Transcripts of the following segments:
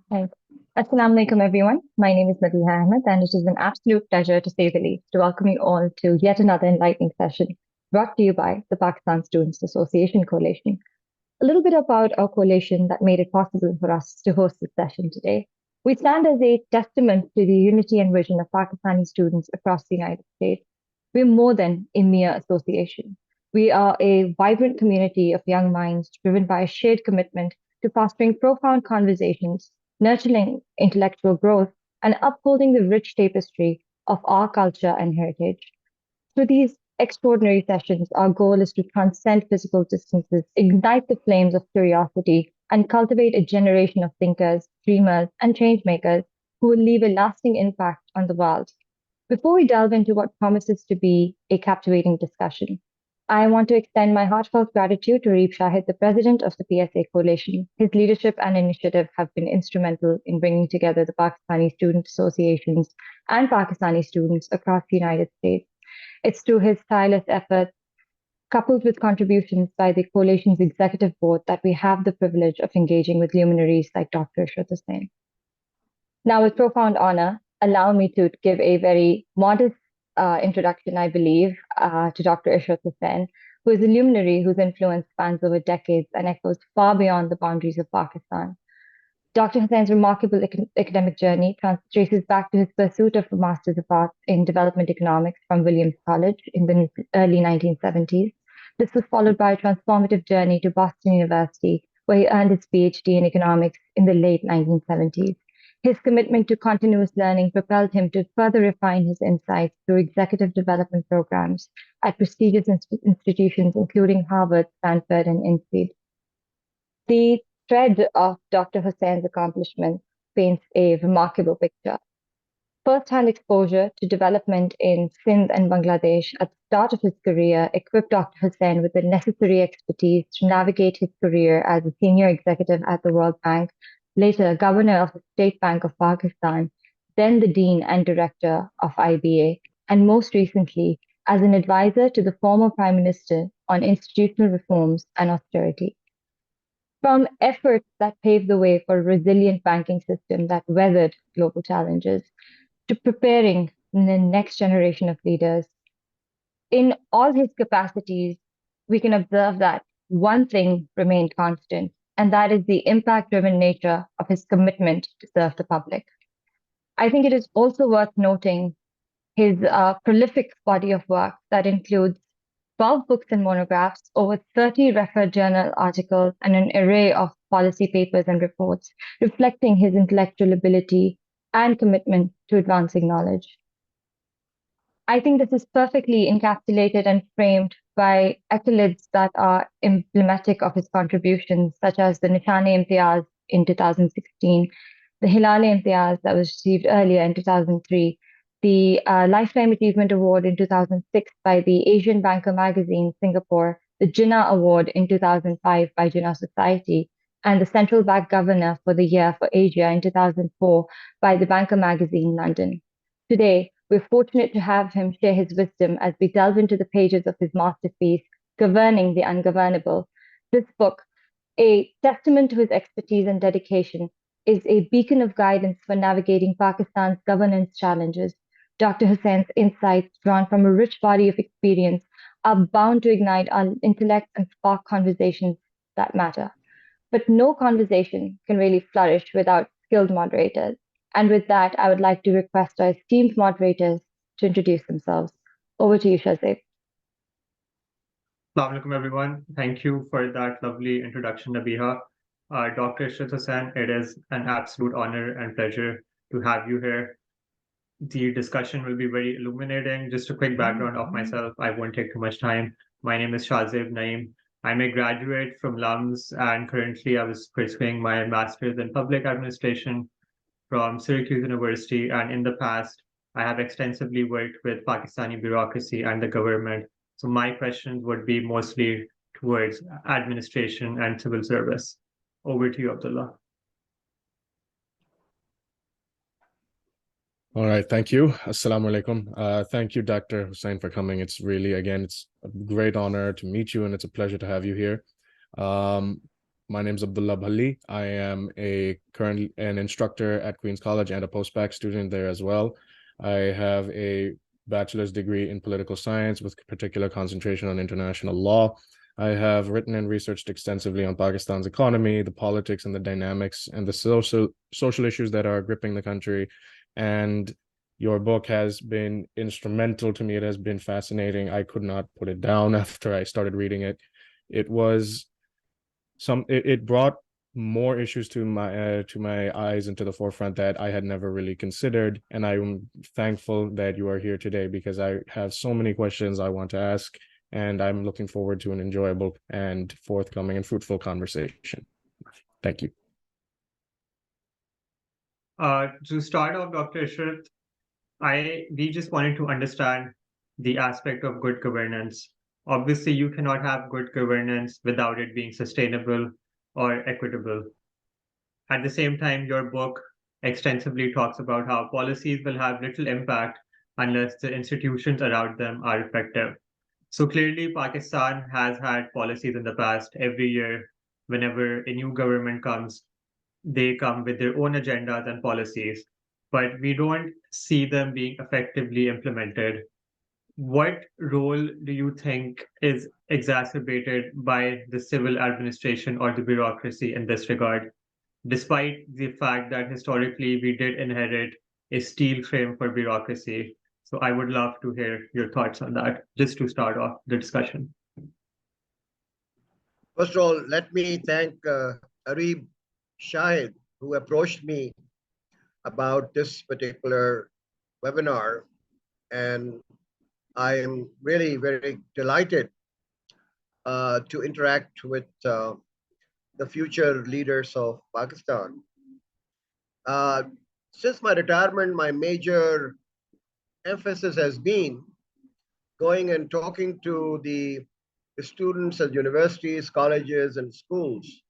Right. Assalamu alaikum, everyone. My name is Madiha Ahmed, and it is an absolute pleasure, to say the least, to welcome you all to yet another enlightening session brought to you by the Pakistan Students Association Coalition. A little bit about our coalition that made it possible for us to host this session today. We stand as a testament to the unity and vision of Pakistani students across the United States. We're more than a mere association. We are a vibrant community of young minds driven by a shared commitment to fostering profound conversations, nurturing intellectual growth, and upholding the rich tapestry of our culture and heritage. Through these extraordinary sessions, our goal is to transcend physical distances, ignite the flames of curiosity, and cultivate a generation of thinkers, dreamers, and changemakers who will leave a lasting impact on the world. Before we delve into what promises to be a captivating discussion, I want to extend my heartfelt gratitude to Reep Shahid, the president of the PSA Coalition. His leadership and initiative have been instrumental in bringing together the Pakistani student associations and Pakistani students across the United States. It's through his tireless efforts, coupled with contributions by the coalition's executive board, that we have the privilege of engaging with luminaries like Dr. Ishrat Husain. Now, with profound honor, allow me to give a very modest introduction, I believe, to Dr. Ishrat Husain, who is a luminary whose influence spans over decades and echoes far beyond the boundaries of Pakistan. Dr. Hussein's remarkable academic journey traces back to his pursuit of a Master's of Arts in Development Economics from Williams College in the early 1970s. This was followed by a transformative journey to Boston University, where he earned his PhD in economics in the late 1970s. His commitment to continuous learning propelled him to further refine his insights through executive development programs at prestigious institutions, including Harvard, Stanford, and INSEAD. The thread of Dr. Hussein's accomplishments paints a remarkable picture. First-hand exposure to development in Sindh and Bangladesh at the start of his career equipped Dr. Hussain with the necessary expertise to navigate his career as a senior executive at the World Bank, later governor of the State Bank of Pakistan, then the dean and director of IBA, and most recently as an advisor to the former Prime Minister on institutional reforms and austerity. From efforts that paved the way for a resilient banking system that weathered global challenges, to preparing the next generation of leaders. In all his capacities, we can observe that one thing remained constant, and that is the impact driven nature of his commitment to serve the public. I think it is also worth noting his prolific body of work that includes 12 books and monographs, over 30 referred journal articles, and an array of policy papers and reports, reflecting his intellectual ability and commitment to advancing knowledge. I think this is perfectly encapsulated and framed by accolades that are emblematic of his contributions, such as the Nishane-e-Imtiaz in 2016, the Hilal-e-Imtiaz that was received earlier in 2003, the Lifetime Achievement Award in 2006 by the Asian Banker magazine, Singapore, the Jinnah Award in 2005 by Jinnah Society, and the Central Bank Governor for the Year for Asia in 2004 by the Banker magazine, London. Today, we're fortunate to have him share his wisdom as we delve into the pages of his masterpiece, Governing the Ungovernable. This book, a testament to his expertise and dedication, is a beacon of guidance for navigating Pakistan's governance challenges. Dr. Hussein's insights, drawn from a rich body of experience, are bound to ignite our intellect and spark conversations that matter. But no conversation can really flourish without skilled moderators. And with that, I would like to request our esteemed moderators to introduce themselves. Over to you, Shazib. Assalamu alaikum, everyone. Thank you for that lovely introduction, Nabiha. Dr. Ishrat Husain, it is an absolute honor and pleasure to have you here. The discussion will be very illuminating. Just a quick background of myself. I won't take too much time. My name is Shazib Naeem. I'm a graduate from LUMS, and currently I was pursuing my master's in public administration from Syracuse University. And in the past, I have extensively worked with Pakistani bureaucracy and the government. So my questions would be mostly towards administration and civil service. Over to you, Abdullah. All right, thank you. Assalamu alaikum. Thank you, Dr. Hussain, for coming. It's really, again, it's a great honor to meet you, and it's a pleasure to have you here. My name is Abdullah Bhalli. I am currently an instructor at Queen's College and a post-bac student there as well. I have a bachelor's degree in political science with particular concentration on international law. I have written and researched extensively on Pakistan's economy, the politics and the dynamics and the social issues that are gripping the country. And your book has been instrumental to me. It has been fascinating. I could not put it down after I started reading it. It brought more issues to my eyes and to the forefront that I had never really considered. And I'm thankful that you are here today because I have so many questions I want to ask, and I'm looking forward to an enjoyable and forthcoming and fruitful conversation. Thank you. To start off, Dr. Ishrat, we just wanted to understand the aspect of good governance. Obviously, you cannot have good governance without it being sustainable or equitable. At the same time, your book extensively talks about how policies will have little impact unless the institutions around them are effective. So clearly, Pakistan has had policies in the past. Every year, whenever a new government comes, they come with their own agendas and policies, but we don't see them being effectively implemented. What role do you think is exacerbated by the civil administration or the bureaucracy in this regard, despite the fact that historically we did inherit a steel frame for bureaucracy? So I would love to hear your thoughts on that, just to start off the discussion. First of all, let me thank Arib Shahid, who approached me about this particular webinar. And I am really very delighted to interact with the future leaders of Pakistan. Since my retirement, my major emphasis has been going and talking to the students at universities, colleges, and schools,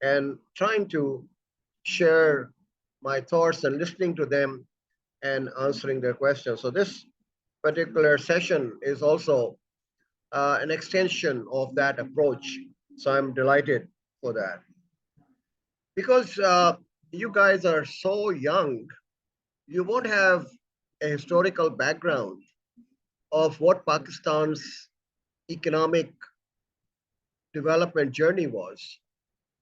and trying to share my thoughts and listening to them and answering their questions. So this particular session is also an extension of that approach. So I'm delighted for that. Because you guys are so young, you won't have a historical background of what Pakistan's economic development journey was.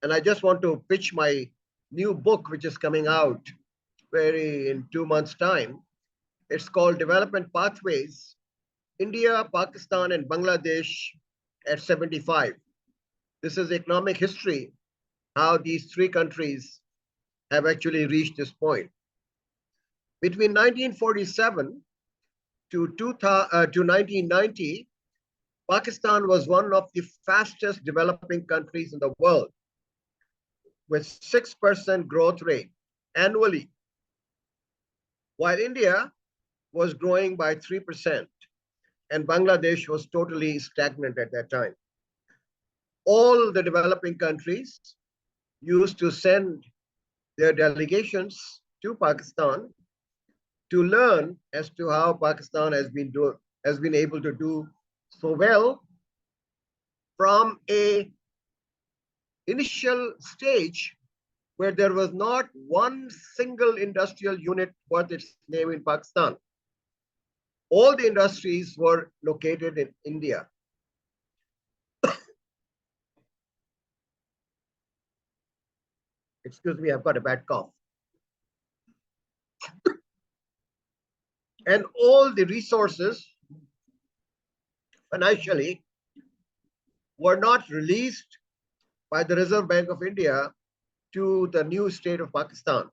And I just want to pitch my new book, which is coming out in 2 months' time. It's called Development Pathways, India, Pakistan, and Bangladesh at 75. This is economic history, how these three countries have actually reached this point. Between 1947 to 1990, Pakistan was one of the fastest developing countries in the world, with 6% growth rate annually, while India was growing by 3%, and Bangladesh was totally stagnant at that time. All the developing countries used to send their delegations to Pakistan to learn as to how Pakistan has been able to do so well from a initial stage where there was not one single industrial unit worth its name in Pakistan. All the industries were located in India. Excuse me, I've got a bad cough. And all the resources financially were not released by the Reserve Bank of India to the new state of Pakistan.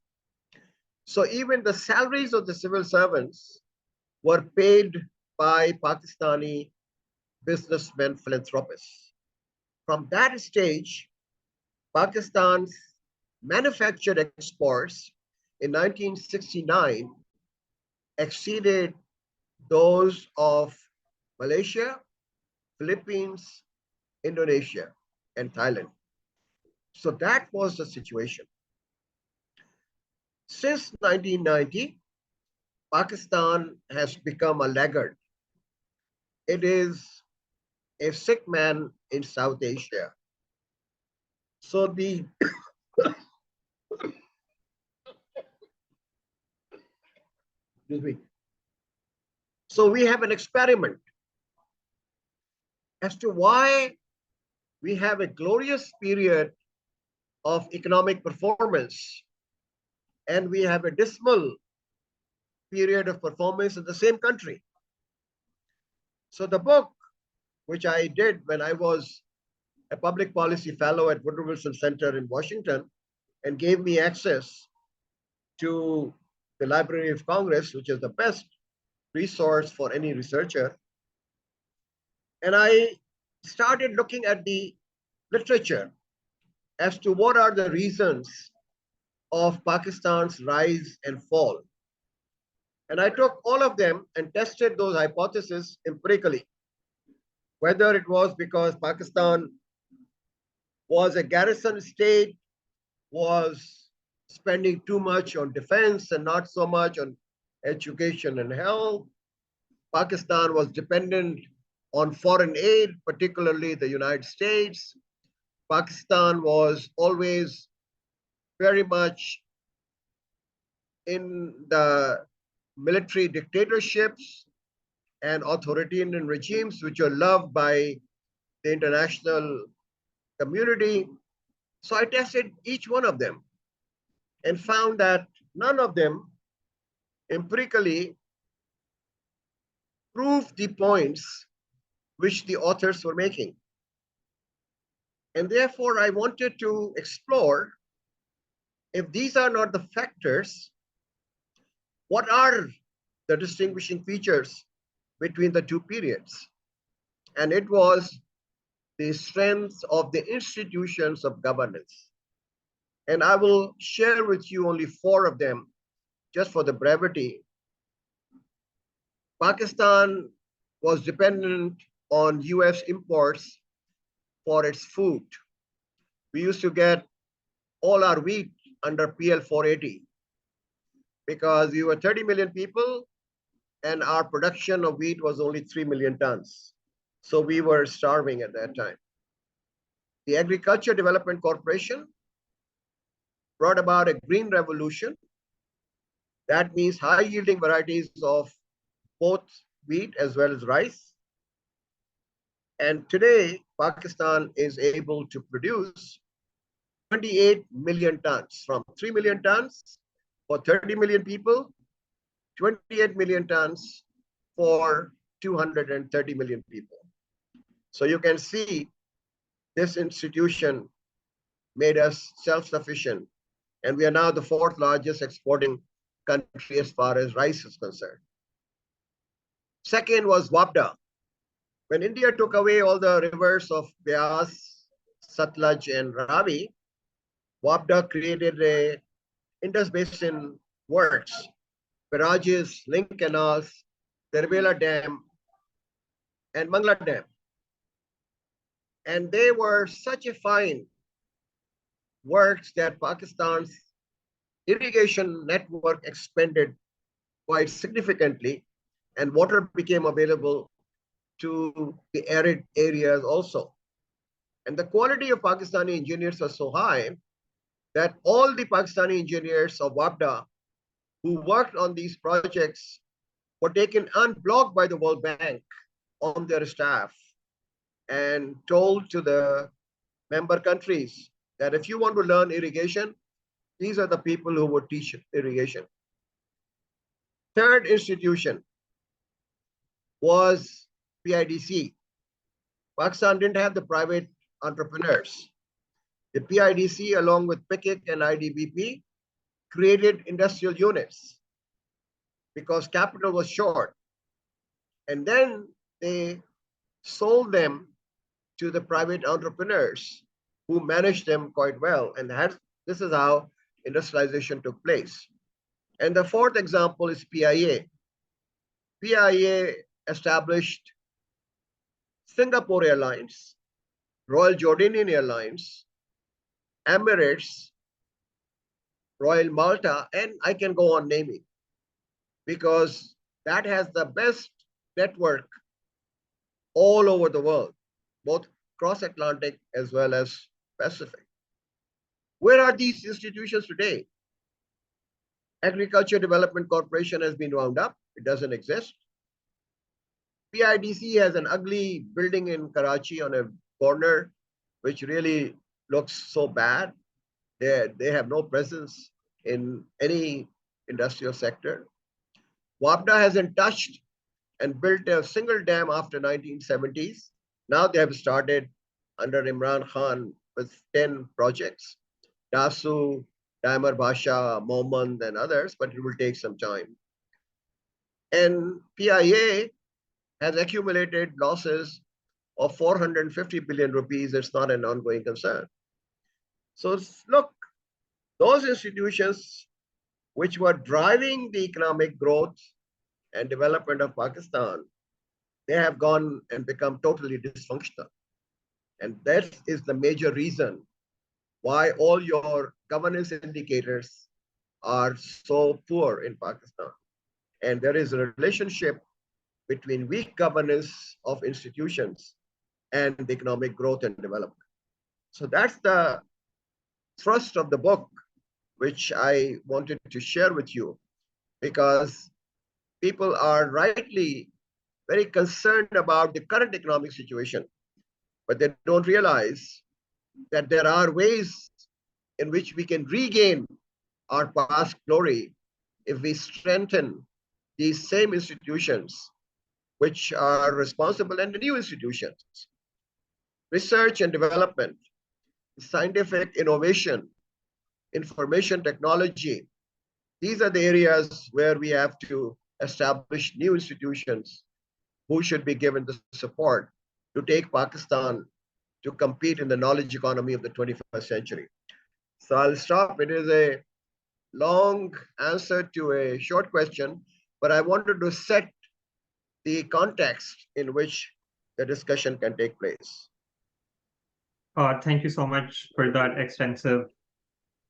So even the salaries of the civil servants were paid by Pakistani businessmen, philanthropists. From that stage, Pakistan's manufactured exports in 1969 exceeded those of Malaysia, Philippines, Indonesia, and Thailand. So that was the situation. Since 1990, Pakistan has become a laggard. It is a sick man in South Asia. So the excuse me. So we have an experiment as to why we have a glorious period of economic performance and we have a dismal period of performance in the same country. So the book, which I did when I was a public policy fellow at Woodrow Wilson Center in Washington, and gave me access to the Library of Congress, which is the best resource for any researcher. And I started looking at the literature as to what are the reasons of Pakistan's rise and fall. And I took all of them and tested those hypotheses empirically, whether it was because Pakistan was a garrison state, was spending too much on defense and not so much on education and health. Pakistan was dependent on foreign aid, particularly the United States. Pakistan was always very much in the military dictatorships and authoritarian regimes, which are loved by the international community. So I tested each one of them and found that none of them empirically proved the points which the authors were making. And therefore, I wanted to explore if these are not the factors, what are the distinguishing features between the two periods? And it was the strength of the institutions of governance. And I will share with you only 4 of them just for the brevity. Pakistan was dependent on US imports for its food. We used to get all our wheat under PL 480 because we were 30 million people and our production of wheat was only 3 million tons. So we were starving at that time. The Agriculture Development Corporation brought about a green revolution. That means high yielding varieties of both wheat as well as rice. And today, Pakistan is able to produce 28 million tons, from 3 million tons for 30 million people, 28 million tons for 230 million people. So you can see this institution made us self-sufficient, and we are now the 4th largest exporting country as far as rice is concerned. Second was WAPDA. When India took away all the rivers of Beas, Satluj, and Ravi, WAPDA created a Indus Basin works, barrages, link canals, Derbela Dam, and Mangla Dam. And they were such a fine works that Pakistan's irrigation network expanded quite significantly, and water became available to the arid areas also. And the quality of Pakistani engineers was so high that all the Pakistani engineers of WAPDA who worked on these projects were taken unblocked by the World Bank on their staff and told to the member countries that if you want to learn irrigation, these are the people who would teach irrigation. Third institution was PIDC. Pakistan didn't have the private entrepreneurs. The PIDC, along with PICIC and IDBP, created industrial units because capital was short. And then they sold them to the private entrepreneurs who managed them quite well. And this is how industrialization took place. And the 4th example is PIA. PIA established Singapore Airlines, Royal Jordanian Airlines, Emirates, Royal Malta, and I can go on naming, because that has the best network all over the world, both cross-Atlantic as well as Pacific. Where are these institutions today? Agriculture Development Corporation has been wound up. It doesn't exist. PIDC has an ugly building in Karachi on a corner, which really looks so bad. They have no presence in any industrial sector. WAPDA hasn't touched and built a single dam after 1970s. Now they have started under Imran Khan with 10 projects, Dasu, Daimar Basha, Momand, and others, but it will take some time. And PIA has accumulated losses of 450 billion rupees. It's not an ongoing concern. So look, those institutions which were driving the economic growth and development of Pakistan, they have gone and become totally dysfunctional. And that is the major reason why all your governance indicators are so poor in Pakistan. And there is a relationship between weak governance of institutions and the economic growth and development. So that's the thrust of the book, which I wanted to share with you, because people are rightly very concerned about the current economic situation, but they don't realize that there are ways in which we can regain our past glory if we strengthen these same institutions which are responsible, and the new institutions. Research and development, scientific innovation, information technology. These are the areas where we have to establish new institutions who should be given the support to take Pakistan to compete in the knowledge economy of the 21st century. So I'll stop. It is a long answer to a short question, but I wanted to set the context in which the discussion can take place. Thank you so much for that extensive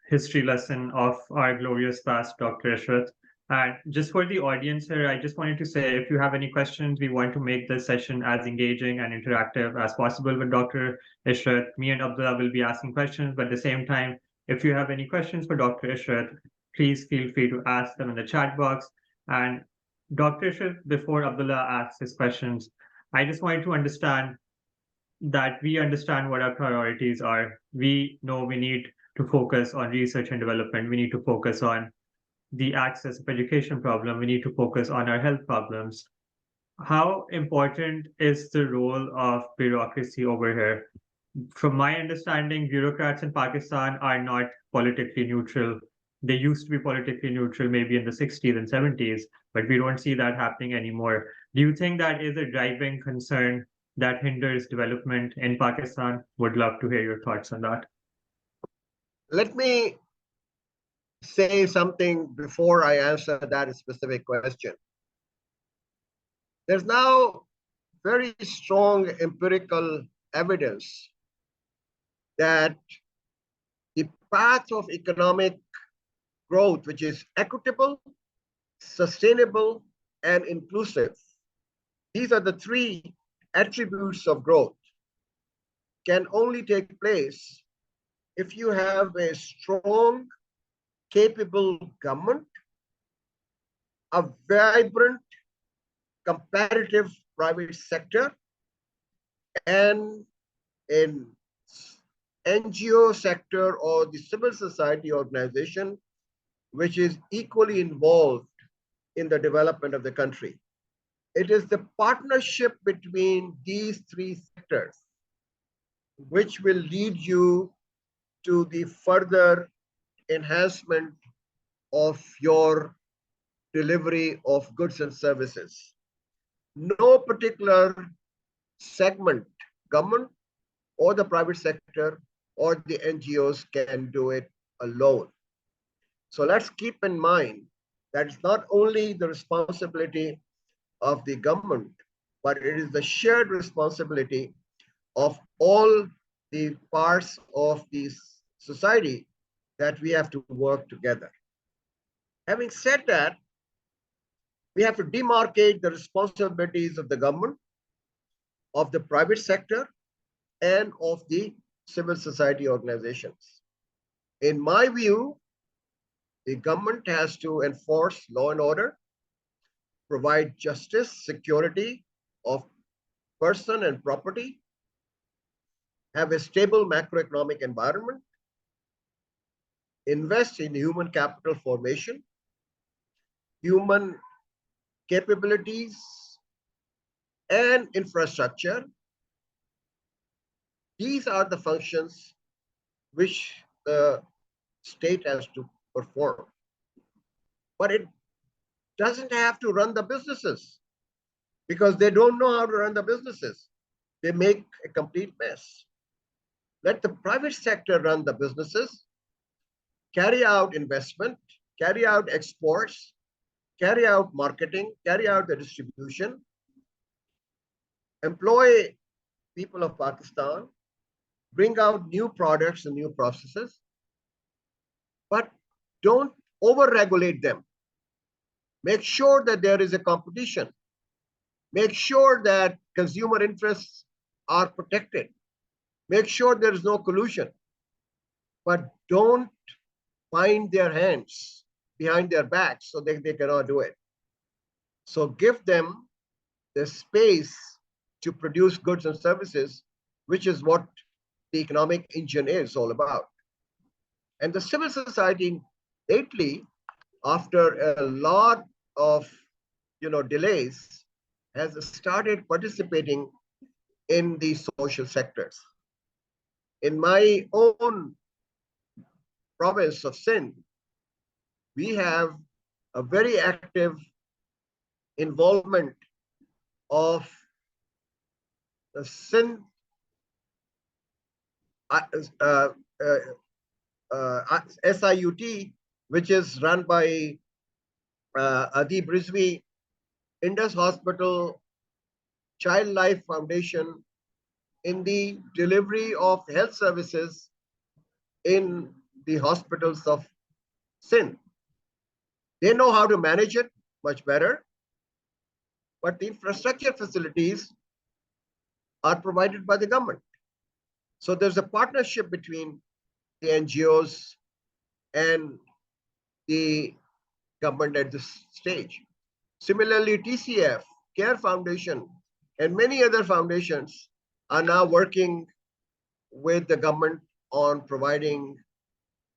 history lesson of our glorious past, Dr. Ishrat. And just for the audience here, I just wanted to say, if you have any questions, we want to make this session as engaging and interactive as possible with Dr. Ishrat. Me and Abdullah will be asking questions, but at the same time, if you have any questions for Dr. Ishrat, please feel free to ask them in the chat box. And Dr. Ishrat, before Abdullah asks his questions, I just wanted to understand that we understand what our priorities are. We know we need to focus on research and development. We need to focus on the access of education problem. We need to focus on our health problems. How important is the role of bureaucracy over here? From my understanding, bureaucrats in Pakistan are not politically neutral. They used to be politically neutral maybe in the 60s and 70s, but we don't see that happening anymore. Do you think that is a driving concern that hinders development in Pakistan? Would love to hear your thoughts on that. Let me say something before I answer that specific question. There's now very strong empirical evidence that the path of economic growth, which is equitable, sustainable, and inclusive, these are the three attributes of growth, can only take place if you have a strong, capable government, a vibrant, competitive private sector, and an NGO sector or the civil society organization which is equally involved in the development of the country. It is the partnership between these three sectors which will lead you to the further enhancement of your delivery of goods and services. No particular segment, government or the private sector or the NGOs can do it alone. So let's keep in mind that it's not only the responsibility of the government, but it is the shared responsibility of all the parts of this society that we have to work together. Having said that, we have to demarcate the responsibilities of the government, of the private sector, and of the civil society organizations. In my view, the government has to enforce law and order, provide justice, security of person and property, have a stable macroeconomic environment, invest in human capital formation, human capabilities, and infrastructure. These are the functions which the state has to perform. But it doesn't have to run the businesses because they don't know how to run the businesses. They make a complete mess. Let the private sector run the businesses, carry out investment, carry out exports, carry out marketing, carry out the distribution, employ people of Pakistan, bring out new products and new processes, but don't over-regulate them. Make sure that there is a competition. Make sure that consumer interests are protected. Make sure there is no collusion. But don't bind their hands behind their backs so they cannot do it. So give them the space to produce goods and services, which is what the economic engine is all about. And the civil society lately, after a lot of delays, has started participating in the social sectors. In my own province of Sindh, we have a very active involvement of the Sindh SIUT, which is run by Adib Rizvi, Indus Hospital, Child Life Foundation, in the delivery of health services in the hospitals of Sindh. They know how to manage it much better, but the infrastructure facilities are provided by the government. So there's a partnership between the NGOs and the government at this stage. Similarly, TCF, CARE Foundation, and many other foundations are now working with the government on providing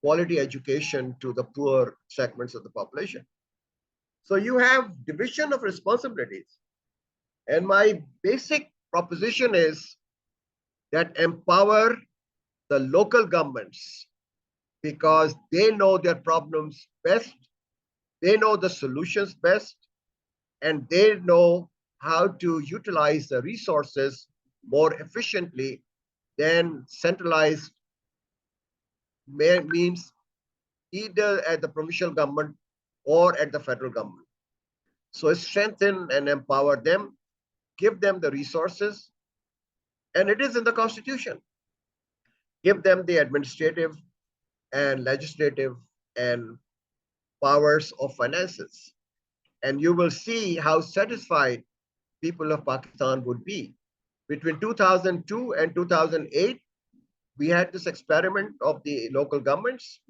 quality education to the poor segments of the population. So you have division of responsibilities. And my basic proposition is that empower the local governments because they know their problems best, they know the solutions best, and they know how to utilize the resources more efficiently than centralized means either at the provincial government or at the federal government. So strengthen and empower them, give them the resources, and it is in the Constitution. Give them the administrative and legislative and powers of finances. And you will see how satisfied people of Pakistan would be. Between 2002 and 2008, we had this experiment of the local governments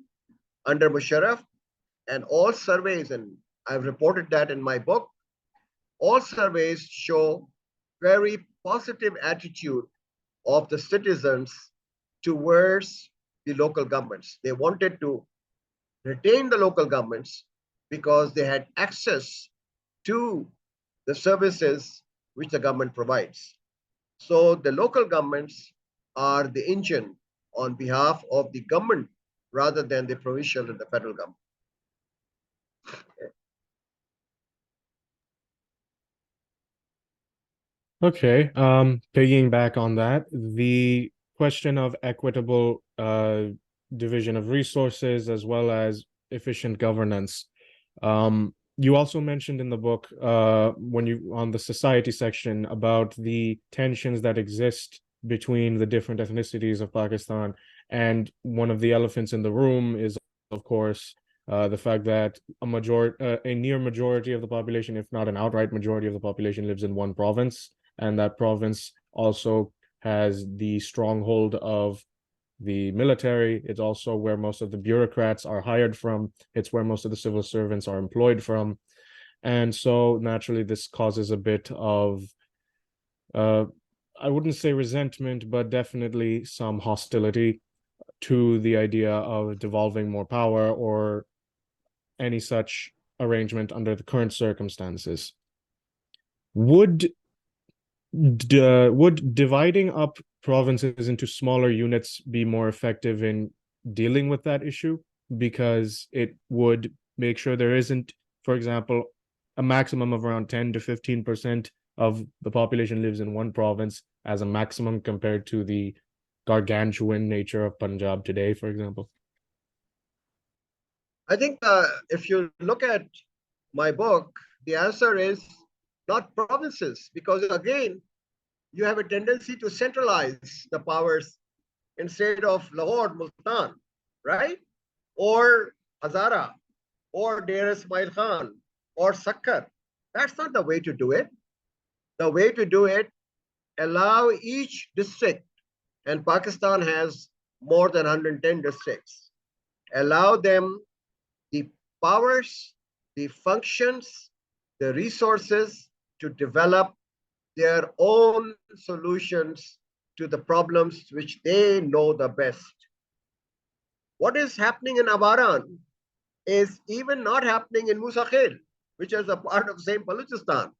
under Musharraf, and all surveys, and I've reported that in my book, all surveys show very positive attitude of the citizens towards the local governments. They wanted to retain the local governments because they had access to the services which the government provides. So the local governments are the engine on behalf of the government rather than the provincial and the federal government. Okay, piggying back on that, the question of equitable division of resources as well as efficient governance. You also mentioned in the book when you on the society section about the tensions that exist between the different ethnicities of Pakistan, and one of the elephants in the room is, of course, the fact that a near majority of the population, if not an outright majority of the population, lives in one province, and that province also has the stronghold of the military. It's also where most of the bureaucrats are hired from. It's where most of the civil servants are employed from. And so naturally, this causes a bit of, I wouldn't say resentment, but definitely some hostility to the idea of devolving more power or any such arrangement under the current circumstances. Would dividing up provinces into smaller units be more effective in dealing with that issue? Because it would make sure there isn't, for example, a maximum of around 10 to 15% of the population lives in one province as a maximum compared to the gargantuan nature of Punjab today, for example. I think if you look at my book, the answer is not provinces, because again, you have a tendency to centralize the powers instead of Lahore, Multan, right? Or Hazara, or Deir Ismail Khan, or Sakkar. That's not the way to do it. The way to do it, allow each district, and Pakistan has more than 110 districts, allow them the powers, the functions, the resources to develop their own solutions to the problems which they know the best. What is happening in Abaran is even not happening in Musa Khel, which is a part of same Balochistan.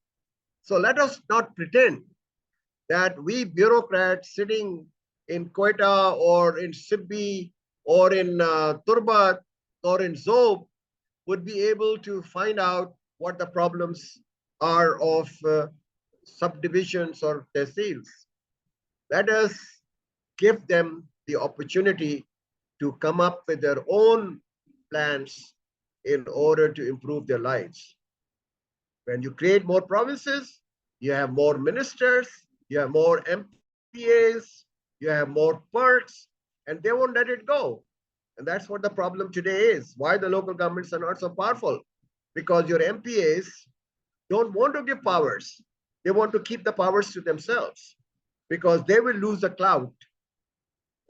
So let us not pretend that we bureaucrats sitting in Quetta or in Sibbi or in Turbat or in Zob would be able to find out what the problems are of subdivisions or tehsils. Let us give them the opportunity to come up with their own plans in order to improve their lives. When you create more provinces, you have more ministers, you have more MPAs, you have more perks, and they won't let it go. And that's what the problem today is. Why the local governments are not so powerful? Because your MPAs don't want to give powers. They want to keep the powers to themselves because they will lose the clout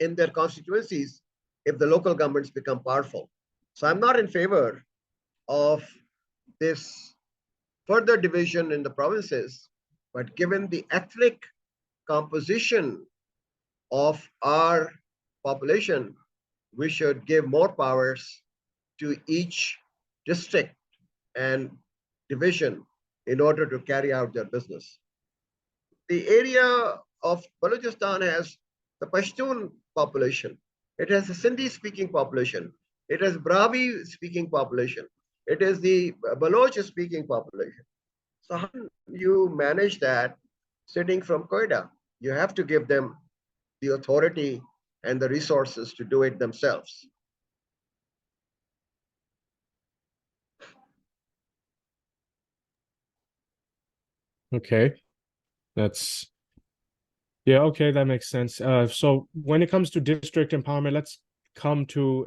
in their constituencies if the local governments become powerful. So I'm not in favor of this further division in the provinces, but given the ethnic composition of our population, we should give more powers to each district and division in order to carry out their business. The area of Balochistan has the Pashtun population. It has a Sindhi-speaking population. It has Brahmi-speaking population. It is the Baloch-speaking population. So how do you manage that sitting from Quetta? You have to give them the authority and the resources to do it themselves. Okay, that's yeah, okay, that makes sense. So when it comes to district empowerment, let's come to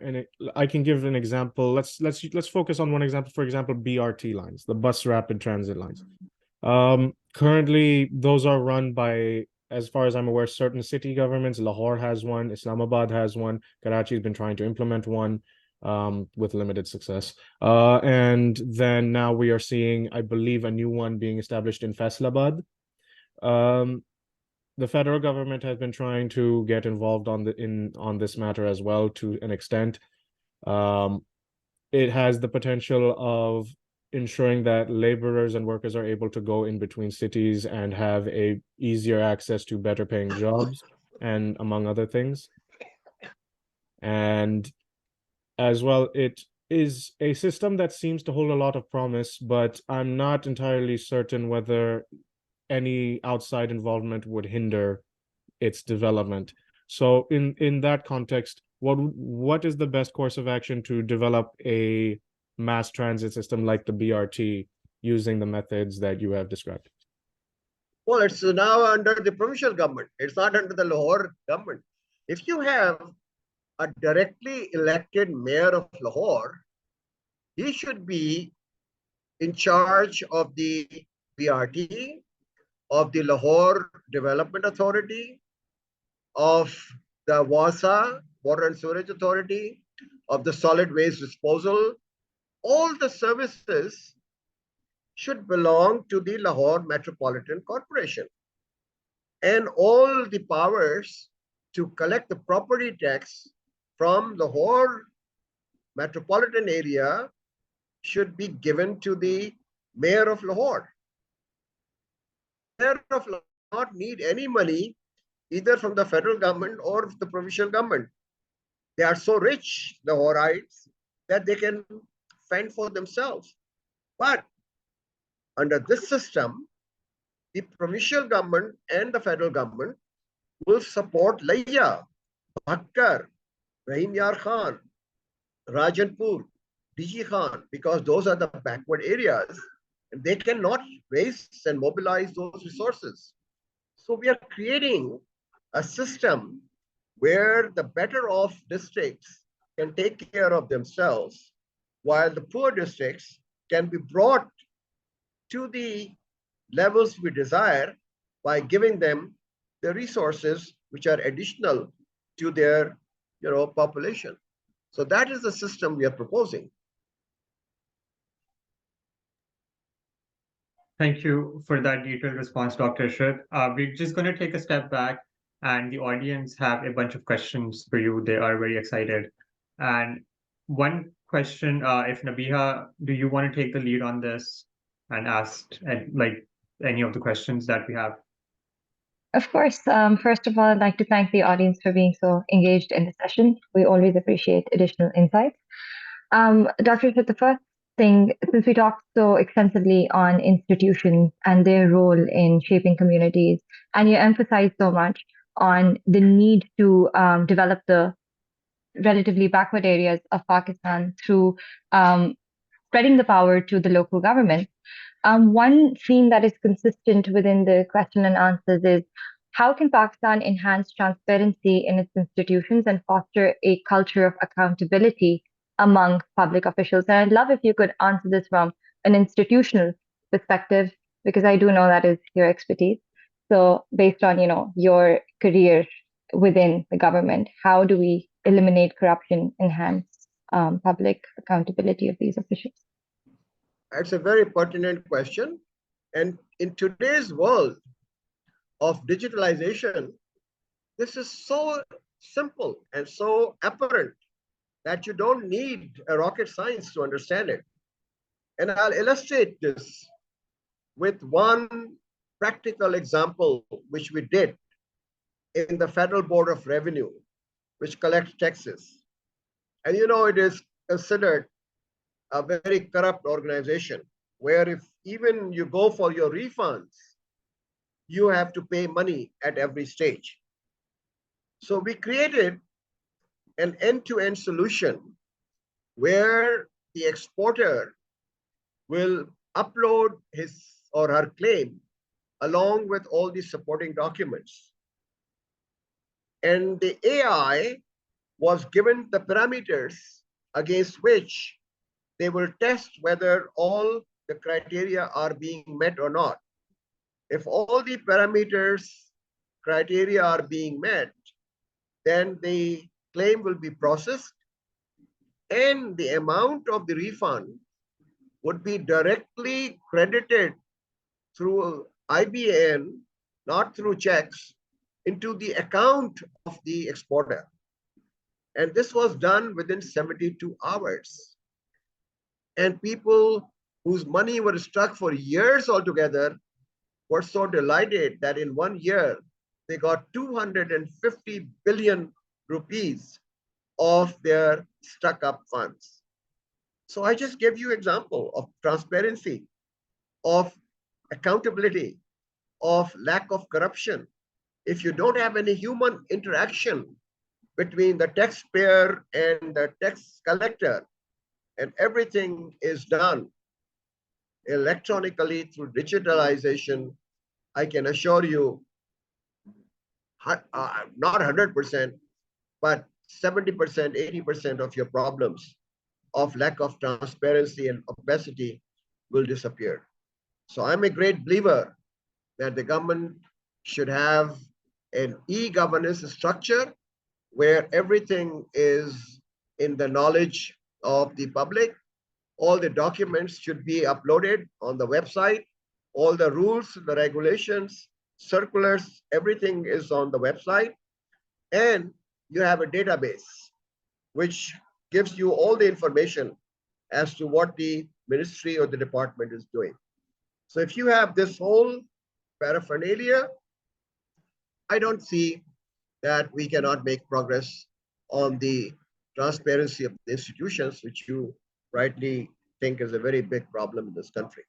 I can give an example. Let's focus on one example. For example, BRT lines, the bus rapid transit lines. Currently, those are run by, as far as I'm aware, certain city governments. Lahore has one, Islamabad has one, Karachi has been trying to implement one with limited success. And then now we are seeing, I believe, a new one being established in Faisalabad. The federal government has been trying to get involved on this matter as well to an extent. It has the potential of ensuring that laborers and workers are able to go in between cities and have a easier access to better paying jobs, and among other things. And as well, it is a system that seems to hold a lot of promise, but I'm not entirely certain whether any outside involvement would hinder its development. So in that context, what is the best course of action to develop a mass transit system like the BRT using the methods that you have described? Well, it's now under the provincial government. It's not under the Lahore government. If you have a directly elected mayor of Lahore, he should be in charge of the BRT, of the Lahore Development Authority, of the WASA, Water and Sewerage Authority, of the solid waste disposal. All the services should belong to the Lahore Metropolitan Corporation. And all the powers to collect the property tax from Lahore metropolitan area should be given to the mayor of Lahore. Mayor of Lahore does not need any money either from the federal government or the provincial government. They are so rich, the Lahorites, that they can fend for themselves. But under this system, the provincial government and the federal government will support Laya, Bhakkar, Rahim Yar Khan, Rajanpur, DG Khan, because those are the backward areas and they cannot raise and mobilize those resources. So we are creating a system where the better off districts can take care of themselves, while the poor districts can be brought to the levels we desire by giving them the resources which are additional to their population. So that is the system we are proposing. Thank you for that detailed response, Dr. Ishrat. We're just going to take a step back, and the audience have a bunch of questions for you. They are very excited. And one question, if Nabiha, do you want to take the lead on this and ask like any of the questions that we have? Of course. First of all, I'd like to thank the audience for being so engaged in the session. We always appreciate additional insights. Dr. Ishrat, the first thing, since we talked so extensively on institutions and their role in shaping communities, and you emphasized so much on the need to develop the relatively backward areas of Pakistan through spreading the power to the local government. One theme that is consistent within the question and answers is how can Pakistan enhance transparency in its institutions and foster a culture of accountability among public officials? And I'd love if you could answer this from an institutional perspective, because I do know that is your expertise. So based on, your career within the government, how do we eliminate corruption, enhance public accountability of these officials? It's a very pertinent question. And in today's world of digitalization, this is so simple and so apparent that you don't need a rocket science to understand it. And I'll illustrate this with one practical example, which we did in the Federal Board of Revenue, which collects taxes. And it is considered a very corrupt organization, where if even you go for your refunds, you have to pay money at every stage. So we created an end-to-end solution where the exporter will upload his or her claim along with all the supporting documents. And the AI was given the parameters against which they will test whether all the criteria are being met or not. If all the parameters criteria are being met, then the claim will be processed and the amount of the refund would be directly credited through IBAN, not through checks, into the account of the exporter. And this was done within 72 hours. And people whose money were stuck for years altogether were so delighted that in 1 year, they got 250 billion rupees of their stuck up funds. So I just gave you example of transparency, of accountability, of lack of corruption. If you don't have any human interaction between the taxpayer and the tax collector, and everything is done electronically through digitalization, I can assure you, not 100%, but 70%, 80% of your problems of lack of transparency and opacity will disappear. So I'm a great believer that the government should have an e-governance structure where everything is in the knowledge of the public. All the documents should be uploaded on the website. All the rules, the regulations, circulars, everything is on the website. And you have a database which gives you all the information as to what the ministry or the department is doing. So if you have this whole paraphernalia, I don't see that we cannot make progress on the transparency of the institutions, which you rightly think is a very big problem in this country.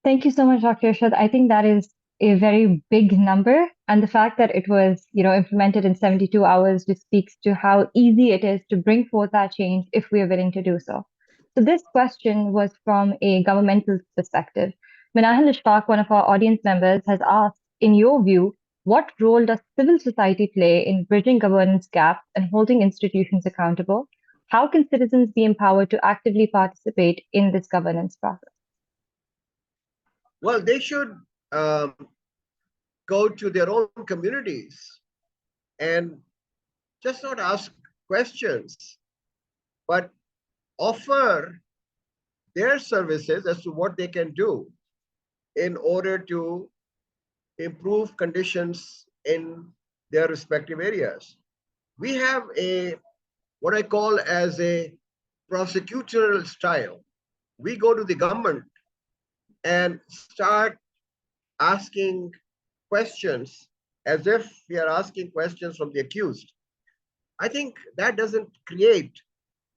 Thank you so much, Dr. Ishrat. I think that is a very big number. And the fact that it was, implemented in 72 hours just speaks to how easy it is to bring forth that change if we are willing to do so. So this question was from a governmental perspective. Minahal Ishfaq, one of our audience members, has asked, in your view, what role does civil society play in bridging governance gaps and holding institutions accountable? How can citizens be empowered to actively participate in this governance process? Well, they should go to their own communities and just not ask questions, but offer their services as to what they can do in order to improve conditions in their respective areas. We have what I call as a prosecutorial style. We go to the government and start asking questions as if we are asking questions from the accused. I think that doesn't create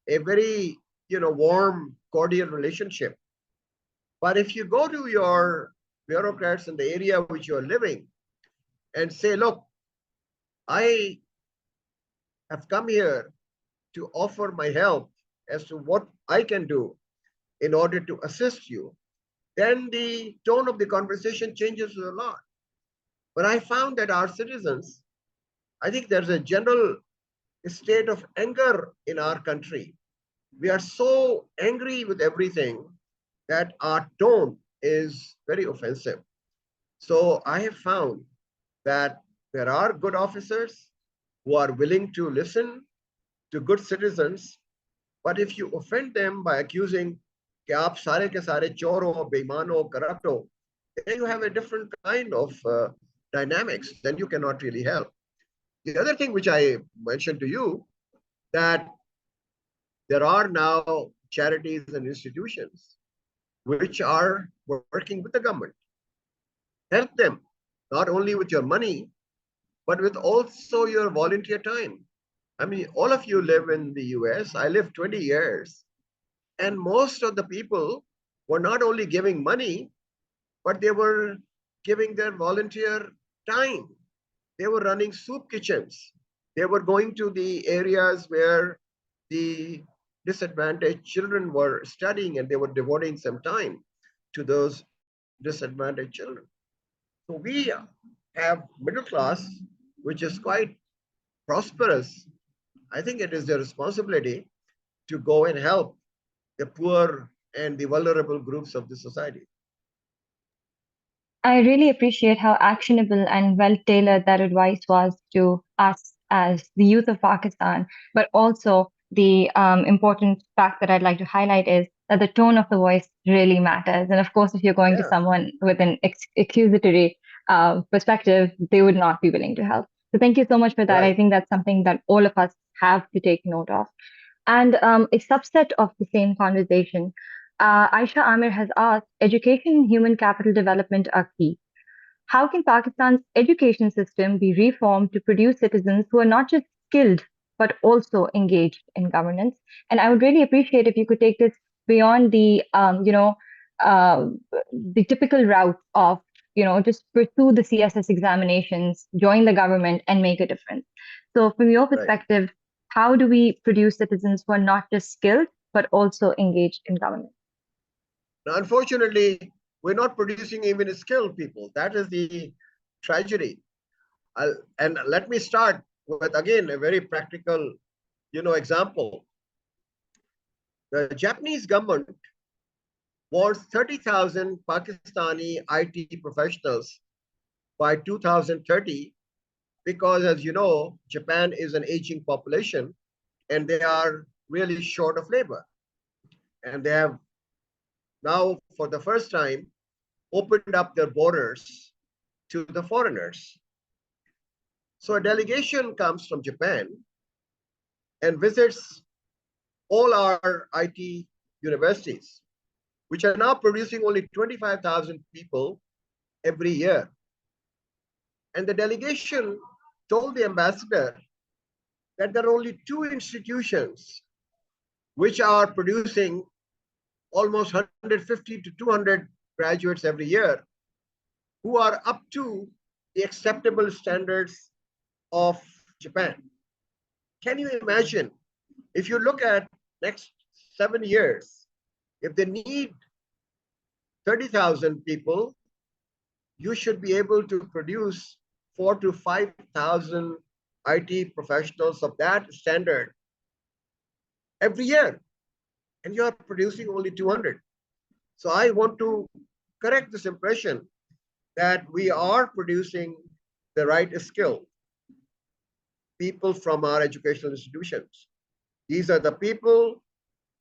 a very warm, cordial relationship. But if you go to your bureaucrats in the area which you are living and say, look, I have come here to offer my help as to what I can do in order to assist you, then the tone of the conversation changes a lot. But I found that our citizens, I think there's a general state of anger in our country. We are so angry with everything that our tone is very offensive. So I have found that there are good officers who are willing to listen to good citizens, but if you offend them by accusing कि आप सारे के सारे चोर हो, बेईमान हो, corrupt हो, then you have a different kind of dynamics. Then you cannot really help. The other thing which I mentioned to you, that there are now charities and institutions which are working with the government. Help them, not only with your money, but with also your volunteer time. I mean, all of you live in the US. I lived 20 years. And most of the people were not only giving money, but they were giving their volunteer time. They were running soup kitchens. They were going to the areas where the disadvantaged children were studying, and they were devoting some time to those disadvantaged children. So we have middle class, which is quite prosperous. I think it is their responsibility to go and help the poor and the vulnerable groups of the society. I really appreciate how actionable and well tailored that advice was to us as the youth of Pakistan, but also the important fact that I'd like to highlight is that the tone of the voice really matters. And of course, if you're going to someone with an accusatory perspective, they would not be willing to help. So thank you so much for that. Right. I think that's something that all of us have to take note of. And a subset of the same conversation, Aisha Amir has asked, education and human capital development are key. How can Pakistan's education system be reformed to produce citizens who are not just skilled, but also engaged in governance? And I would really appreciate if you could take this beyond uh, the typical route of, just pursue the CSS examinations, join the government, and make a difference. So, from your perspective, how do we produce citizens who are not just skilled, but also engaged in governance? Now, unfortunately, we're not producing even skilled people. That is the tragedy. And let me start with, again, a very practical, example. The Japanese government wants 30,000 Pakistani IT professionals by 2030 because, as you know, Japan is an aging population and they are really short of labor. And they have now, for the first time, opened up their borders to the foreigners. So a delegation comes from Japan and visits all our IT universities, which are now producing only 25,000 people every year. And the delegation told the ambassador that there are only two institutions which are producing almost 150 to 200 graduates every year who are up to the acceptable standards of Japan. Can you imagine, if you look at next 7 years, if they need 30,000 people, you should be able to produce 4 to 5,000 IT professionals of that standard every year, and you are producing only 200. So I want to correct this impression that we are producing the right skill people from our educational institutions. These are the people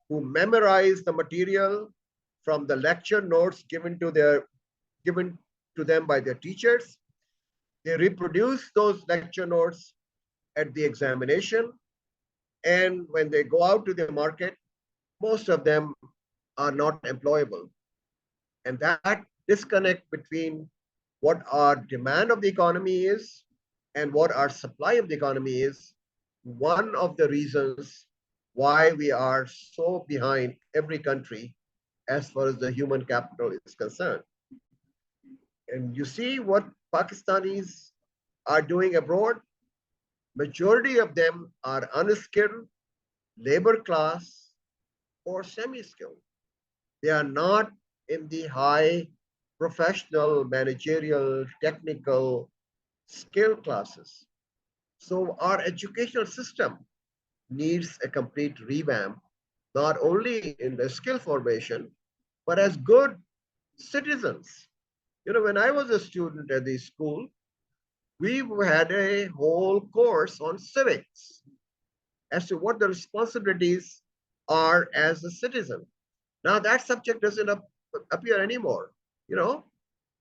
who memorize the material from the lecture notes given to them by their teachers. They reproduce those lecture notes at the examination, and when they go out to the market, most of them are not employable. And that disconnect between what our demand of the economy is and what our supply of the economy is one of the reasons why we are so behind every country as far as the human capital is concerned. And you see what Pakistanis are doing abroad. Majority of them are unskilled, labor class, or semi-skilled. They are not in the high professional, managerial, technical skill classes. So our educational system needs a complete revamp, not only in the skill formation, but as good citizens. You know, when I was a student at the school, we had a whole course on civics as to what the responsibilities are as a citizen. Now that subject doesn't appear anymore. You know,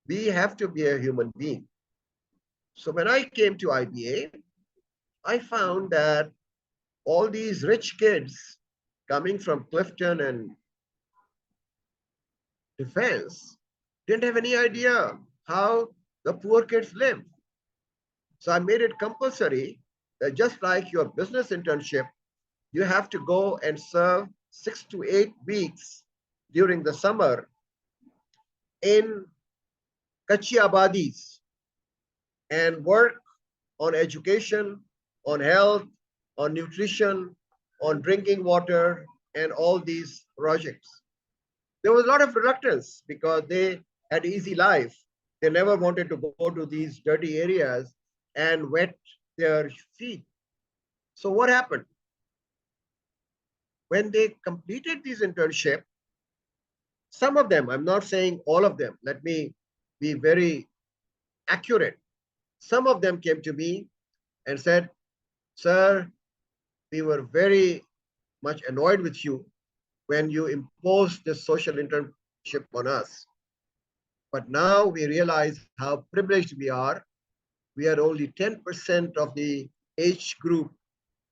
we have to be a human being. So when I came to IBA, I found that all these rich kids coming from Clifton and Defense didn't have any idea how the poor kids live. So I made it compulsory that just like your business internship, you have to go and serve 6 to 8 weeks during the summer in Kachi Abadis and work on education, on health, on nutrition, on drinking water, and all these projects. There was a lot of reluctance because they had easy life. They never wanted to go to these dirty areas and wet their feet. So what happened? When they completed these internship, some of them, I'm not saying all of them, let me be very accurate. Some of them came to me and said, "Sir, we were very much annoyed with you when you imposed this social internship on us. But now we realize how privileged we are. We are only 10% of the age group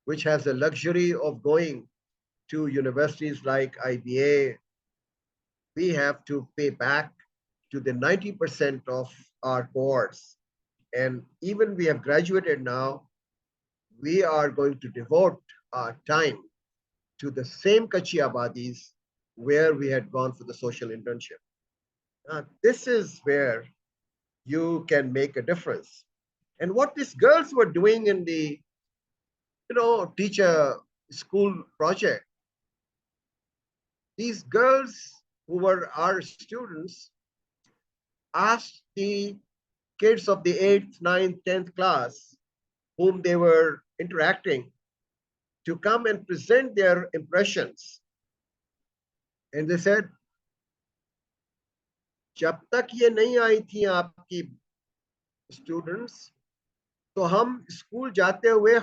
which has the luxury of going to universities like IBA. We have to pay back to the 90% of our cohorts. And even we have graduated now, we are going to devote our time to the same Kachi Abadis where we had gone for the social internship." This is where you can make a difference. And what these girls were doing in the, teacher school project, these girls who were our students asked the kids of the 8th, 9th, 10th class whom they were interacting to come and present their impressions. And they said, "जब तक ये नहीं आई थी आपकी students, तो हम school जाते हुए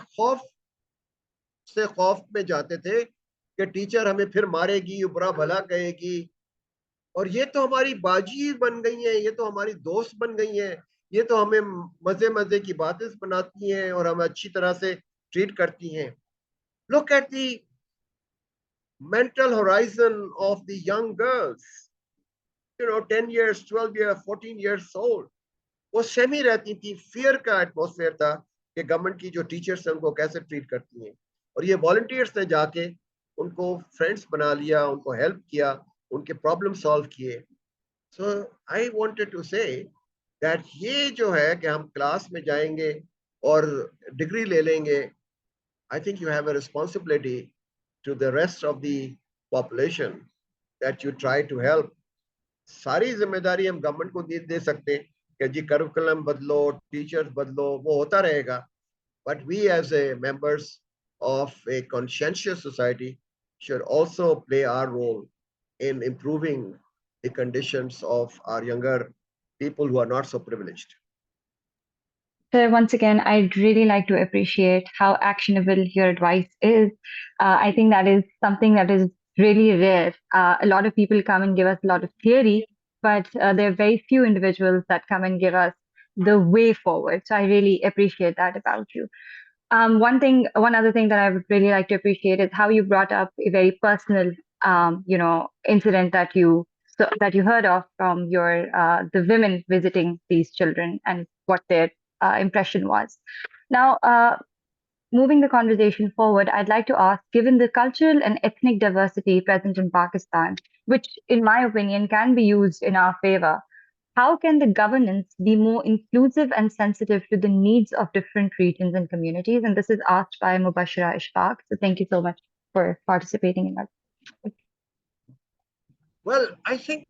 खौफ में जाते थे कि टीचर हमें फिर मारेगी, बुरा भला कहेगी, और ये तो हमारी बाजी बन गई है, ये तो हमारी दोस्त बन गई है, ये तो हमें मजे मजे की बातें बनाती हैं और हमें अच्छी तरह से ट्रीट करती हैं. Look at the mental horizon of the young girls, 10 years, 12 years, 14 years old. वो सहमी रहती थी, फियर का एटमोसफेयर था कि गवर्नमेंट की जो टीचर्स हैं उनको कैसे ट्रीट करती हैं, और ये वॉलंटियर्स ने जाके उनको फ्रेंड्स बना लिया, उनको हेल्प किया, उनके प्रॉब्लम सॉल्व किए. So I wanted to say that ये जो है कि हम क्लास में जाएंगे और डिग्री ले लेंगे, I think you have a responsibility to the rest of the population that you try to help. सारी जिम्मेदारी हम गवर्नमेंट को दे सकते कि जी करिकुलम बदलो, टीचर्स बदलो, वो होता रहेगा, but we as a members of a conscientious society should also play our role in improving the conditions of our younger people who are not so privileged. So once again, I'd really like to appreciate how actionable your advice is. I think that is something that is really rare. A lot of people come and give us a lot of theory, but there are very few individuals that come and give us the way forward. So I really appreciate that about you. One other thing that I would really like to appreciate is how you brought up a very personal, incident that you heard of from the women visiting these children and what their impression was. Now, moving the conversation forward, I'd like to ask, given the cultural and ethnic diversity present in Pakistan, which, in my opinion, can be used in our favor, how can the governance be more inclusive and sensitive to the needs of different regions and communities? And this is asked by Mubashira Ishfaq. So thank you so much for participating in that. Well, I think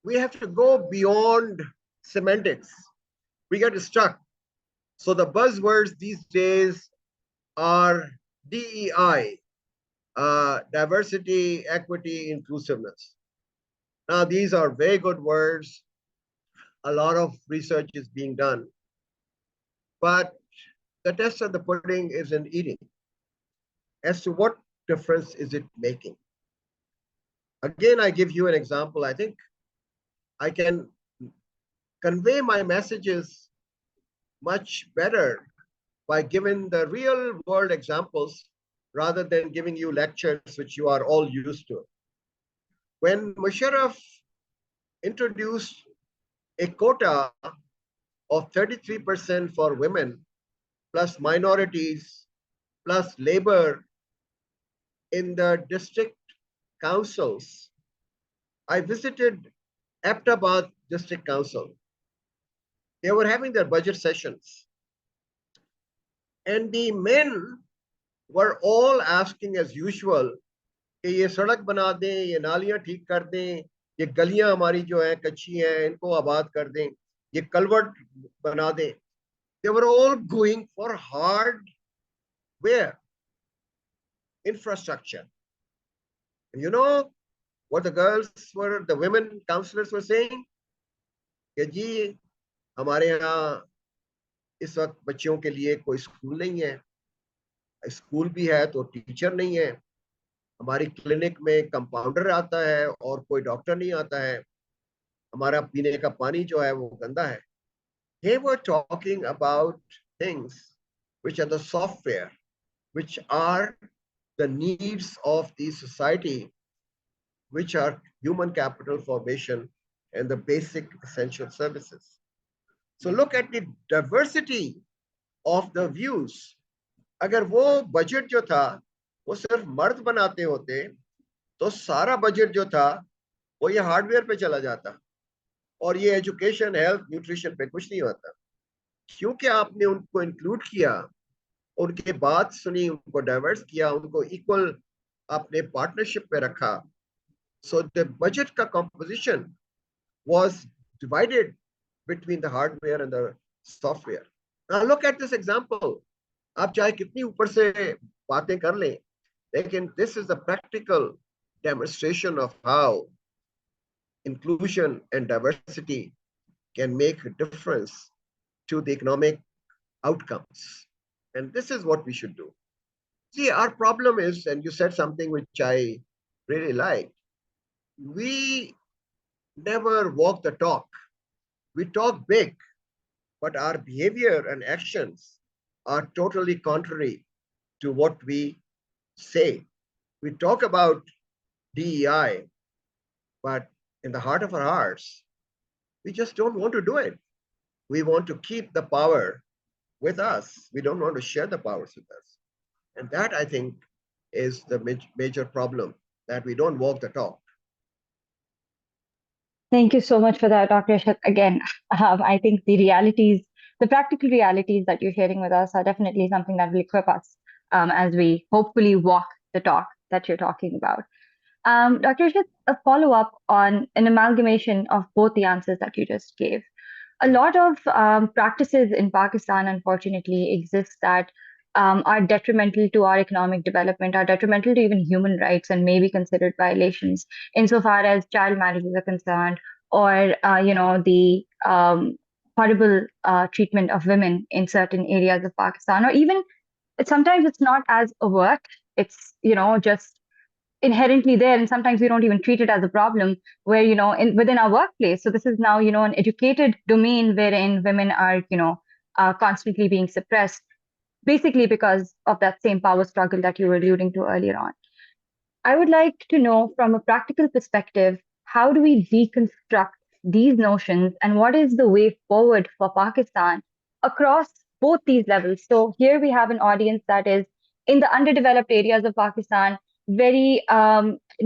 we have to go beyond semantics. We get stuck. So the buzzwords these days are DEI, diversity, equity, inclusiveness. Now, these are very good words. A lot of research is being done. But the test of the pudding is in eating. As to what difference is it making? Again, I give you an example. I think I can convey my messages much better by giving the real world examples rather than giving you lectures which you are all used to. When Musharraf introduced a quota of 33% for women, plus minorities, plus labor in the district councils, I visited Aptabad District Council. They were having their budget sessions. And the men were all asking as usual, कि ये सड़क बना दें, ये नालियां ठीक कर दें, ये गलियां हमारी जो हैं कच्ची हैं इनको आबाद कर दें, ये कलवर्ट बना दें. They were all going for hardware infrastructure. And you know what the women counselors were saying? कि जी हमारे यहाँ इस वक्त बच्चियों के लिए कोई स्कूल नहीं है, स्कूल भी है तो टीचर नहीं है, हमारी क्लिनिक में कंपाउंडर आता है और कोई डॉक्टर नहीं आता है, हमारा पीने का पानी जो है वो गंदा है. They were talking about things which are the software, which are the needs of the society, which are human capital formation and the basic essential services. So look at the diversity of the views. अगर वो budget जो था वो सिर्फ मर्द बनाते होते तो सारा बजट जो था वो ये हार्डवेयर पे चला जाता और ये एजुकेशन, हेल्थ, न्यूट्रिशन पे कुछ नहीं होता. क्योंकि आपने उनको इंक्लूड किया, उनके बात सुनी, उनको डाइवर्स किया, उनको इक्वल आपने पार्टनरशिप पे रखा. So the budget का composition was divided between the hardware and the software. Now look at this example. आप चाहे कितनी ऊपर से बातें कर लें, लेकिन this is the practical demonstration of how inclusion and diversity can make a difference to the economic outcomes. And this is what we should do. See, our problem is, and you said something which I really like, we never walk the talk. We talk big, but our behavior and actions are totally contrary to what we say. We talk about DEI, but in the heart of our hearts, we just don't want to do it. We want to keep the power with us. We don't want to share the powers with us. And that, I think, is the major problem, that we don't walk the talk. Thank you so much for that, Dr. Ishrat. Again, I think the practical realities that you're sharing with us are definitely something that will equip us as we hopefully walk the talk that you're talking about. Dr. Ishrat, a follow-up on an amalgamation of both the answers that you just gave. A lot of practices in Pakistan, unfortunately, exist that are detrimental to our economic development, are detrimental to even human rights, and may be considered violations insofar as child marriages are concerned, or the horrible treatment of women in certain areas of Pakistan, or even sometimes it's not as overt. It's just inherently there, and sometimes we don't even treat it as a problem, where within our workplace. So this is now an educated domain wherein women are constantly being suppressed, basically because of that same power struggle that you were alluding to earlier on. I would like to know, from a practical perspective, how do we deconstruct these notions, and what is the way forward for Pakistan across both these levels? So here we have an audience that is in the underdeveloped areas of Pakistan, very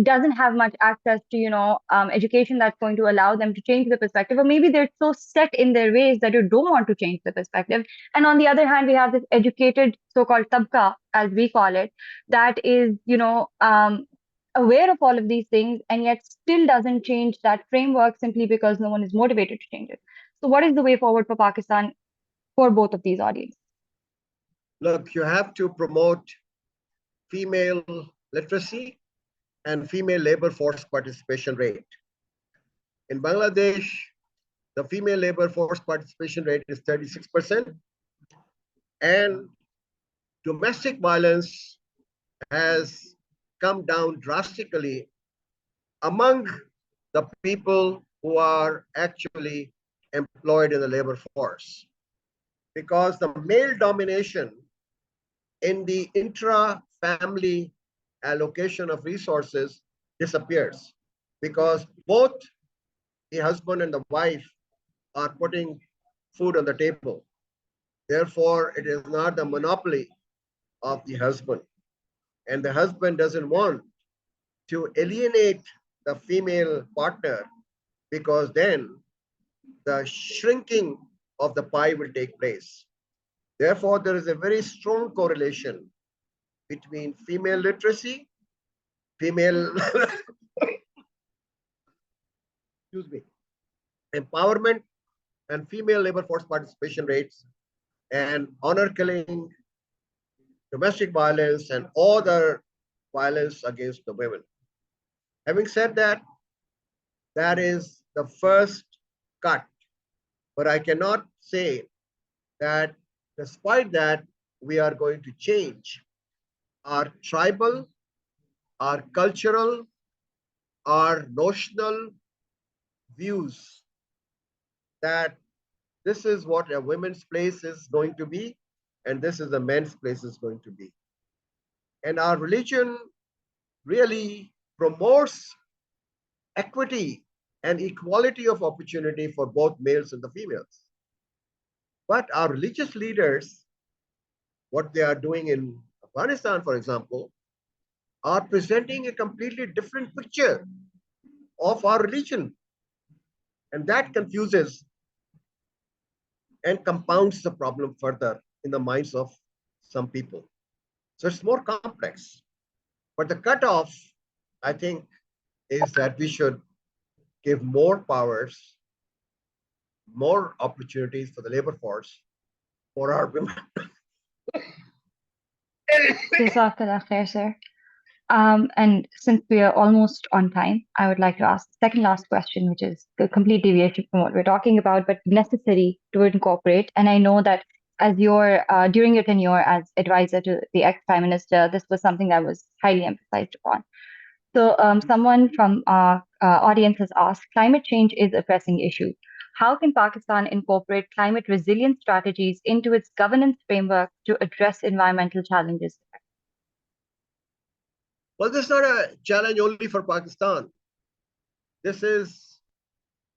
doesn't have much access to education that's going to allow them to change the perspective, or maybe they're so set in their ways that you don't want to change the perspective. And on the other hand, we have this educated so-called tabka, as we call it, that is aware of all of these things, and yet still doesn't change that framework simply because no one is motivated to change it. So what is the way forward for Pakistan for both of these audiences? Look, you have to promote female literacy and female labor force participation rate. In Bangladesh, the female labor force participation rate is 36%, and domestic violence has come down drastically among the people who are actually employed in the labor force, because the male domination in the intra-family allocation of resources disappears, because both the husband and the wife are putting food on the table. Therefore, it is not the monopoly of the husband. And the husband doesn't want to alienate the female partner, because then the shrinking of the pie will take place. Therefore, there is a very strong correlation between female literacy, female excuse me, empowerment, and female labor force participation rates, and honor killing, domestic violence, and other violence against the women. Having said that, that is the first cut. But I cannot say that despite that, we are going to change our tribal, our cultural, our notional views that this is what a women's place is going to be, and this is a men's place is going to be. And our religion really promotes equity and equality of opportunity for both males and the females. But our religious leaders, what they are doing in Afghanistan, for example, are presenting a completely different picture of our religion. And that confuses and compounds the problem further in the minds of some people. So it's more complex. But the cutoff, I think, is that we should give more powers, more opportunities for the labor force, for our women. Jazakallah khair, sir. And since we are almost on time, I would like to ask the second last question, which is a complete deviation from what we're talking about, but necessary to incorporate. And I know that as your during your tenure as advisor to the ex-prime minister, this was something that was highly emphasized upon. So, someone from our audience has asked, climate change is a pressing issue. How can Pakistan incorporate climate resilience strategies into its governance framework to address environmental challenges? Well, this is not a challenge only for Pakistan. This is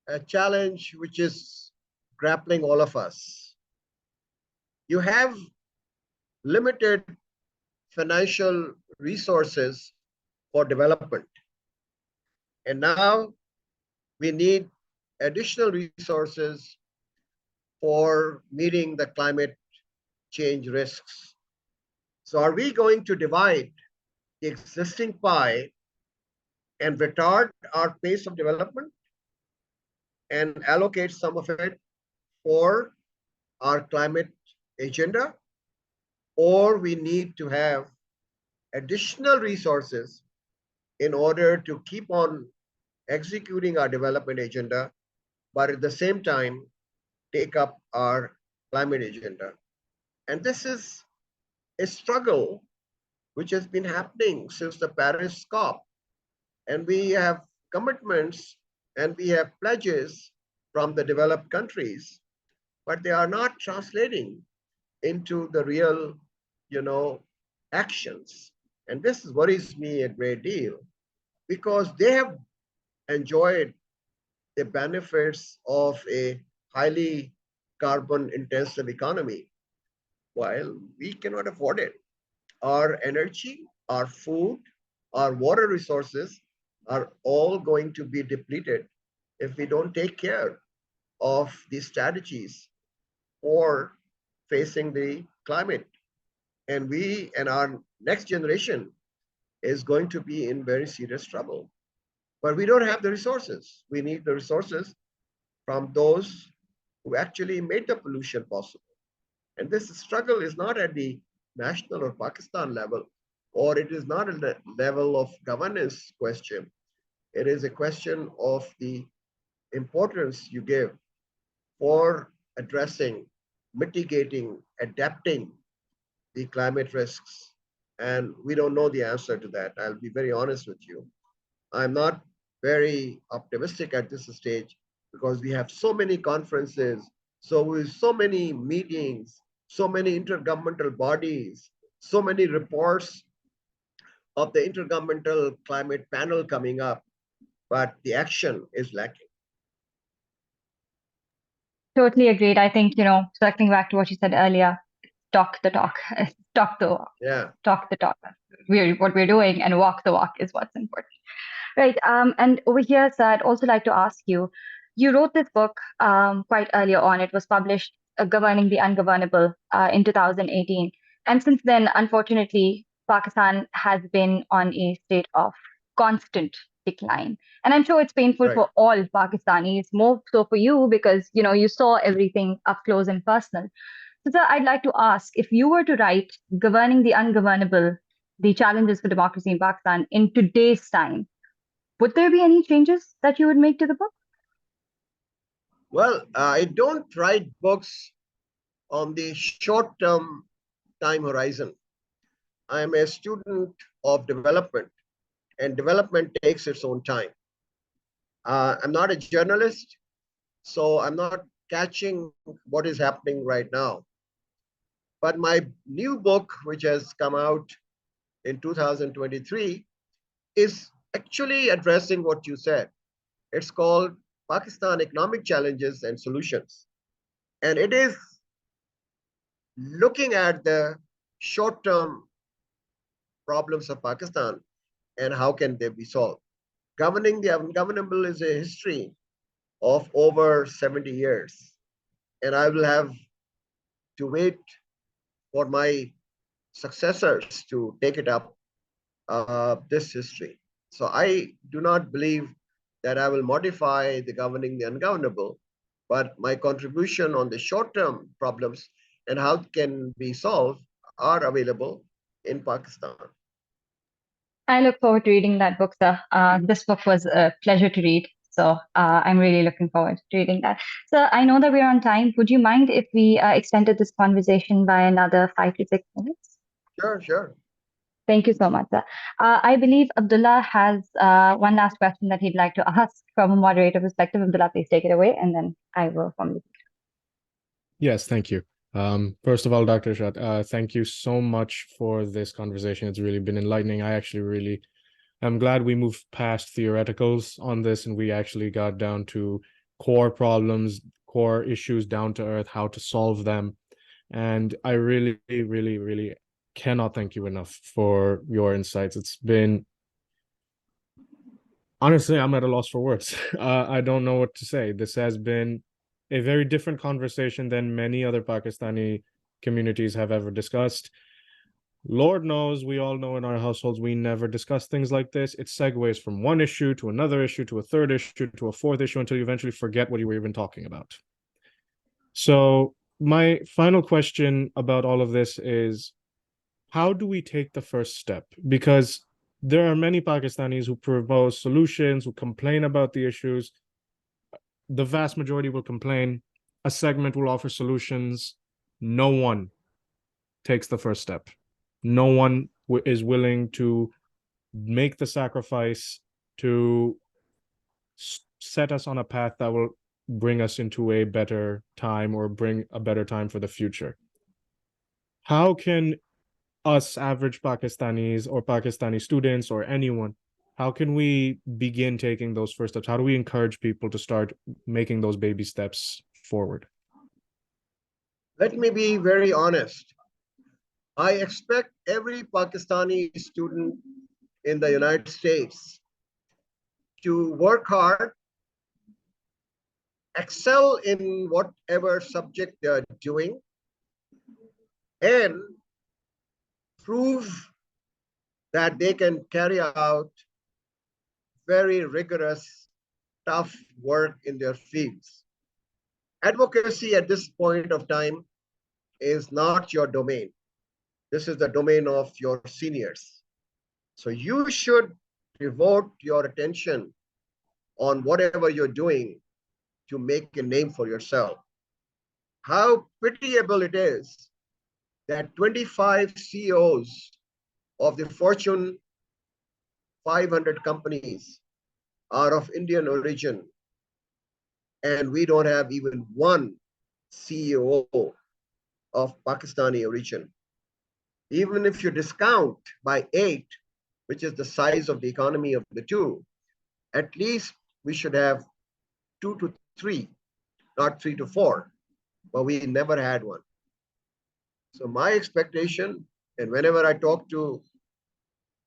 a challenge which is grappling all of us. You have limited financial resources for development. And now we need additional resources for meeting the climate change risks. So are we going to divide the existing pie and retard our pace of development and allocate some of it for our climate agenda? Or we need to have additional resources in order to keep on executing our development agenda, but at the same time, take up our climate agenda. And this is a struggle which has been happening since the Paris COP. And we have commitments and we have pledges from the developed countries, but they are not translating into the real, actions. And this worries me a great deal because they have enjoyed the benefits of a highly carbon intensive economy while we cannot afford it. Our energy, our food, our water resources are all going to be depleted if we don't take care of these strategies for facing the climate. And we and our next generation is going to be in very serious trouble. But we don't have the resources. We need the resources from those who actually made the pollution possible. And this struggle is not at the national or Pakistan level, or it is not at the level of governance question. It is a question of the importance you give for addressing, mitigating, adapting the climate risks. And we don't know the answer to that. I'll be very honest with you. I'm not very optimistic at this stage because we have so many conferences, so many meetings, so many intergovernmental bodies, so many reports of the Intergovernmental Climate Panel coming up, but the action is lacking. Totally agreed. I think, circling back to what you said earlier, talk the talk, talk the walk, talk the talk. What we're doing and walk the walk is what's important. Right. And over here, sir, I'd also like to ask you, you wrote this book quite earlier on. It was published, Governing the Ungovernable, in 2018. And since then, unfortunately, Pakistan has been on a state of constant decline. And I'm sure it's painful Right. for all Pakistanis, more so for you because, you saw everything up close and personal. So, sir, I'd like to ask, if you were to write Governing the Ungovernable, the challenges for democracy in Pakistan in today's time, would there be any changes that you would make to the book? Well, I don't write books on the short-term time horizon. I'm a student of development, and development takes its own time. I'm not a journalist, so I'm not catching what is happening right now. But my new book, which has come out in 2023, is actually addressing what you said. It's called Pakistan Economic Challenges and Solutions. And it is looking at the short-term problems of Pakistan and how can they be solved. Governing the Ungovernable is a history of over 70 years. And I will have to wait for my successors to take it up, this history. So I do not believe that I will modify the Governing the Ungovernable, but my contribution on the short-term problems and how it can be solved are available in Pakistan. I look forward to reading that book, sir. This book was a pleasure to read. So I'm really looking forward to reading that. So I know that we're on time. Would you mind if we extended this conversation by another 5 to 6 minutes? Sure. Thank you so much, sir. I believe Abdullah has one last question that he'd like to ask from a moderator perspective. Abdullah, please take it away, and then I will formally. Yes, thank you. First of all, Dr. Ishrat, thank you so much for this conversation. It's really been enlightening. I'm glad we moved past theoreticals on this and we actually got down to core problems, core issues down to earth, how to solve them. And I really, really, really cannot thank you enough for your insights. It's been, honestly, I'm at a loss for words. I don't know what to say. This has been a very different conversation than many other Pakistani communities have ever discussed. Lord knows, we all know in our households, we never discuss things like this. It segues from one issue to another issue, to a third issue, to a fourth issue, until you eventually forget what you were even talking about. So my final question about all of this is, how do we take the first step? Because there are many Pakistanis who propose solutions, who complain about the issues. The vast majority will complain. A segment will offer solutions. No one takes the first step. No one is willing to make the sacrifice to set us on a path that will bring us into a better time or bring a better time for the future. How can us average Pakistanis or Pakistani students or anyone, how can we begin taking those first steps? How do we encourage people to start making those baby steps forward? Let me be very honest. I expect every Pakistani student in the United States to work hard, excel in whatever subject they are doing, and prove that they can carry out very rigorous, tough work in their fields. Advocacy at this point of time is not your domain. This is the domain of your seniors. So you should devote your attention on whatever you're doing to make a name for yourself. How pitiable it is that 25 CEOs of the Fortune 500 companies are of Indian origin, and we don't have even one CEO of Pakistani origin. Even if you discount by 8, which is the size of the economy of the two, at least we should have 2 to 3, not 3 to 4, but we never had one. So my expectation, and whenever I talk to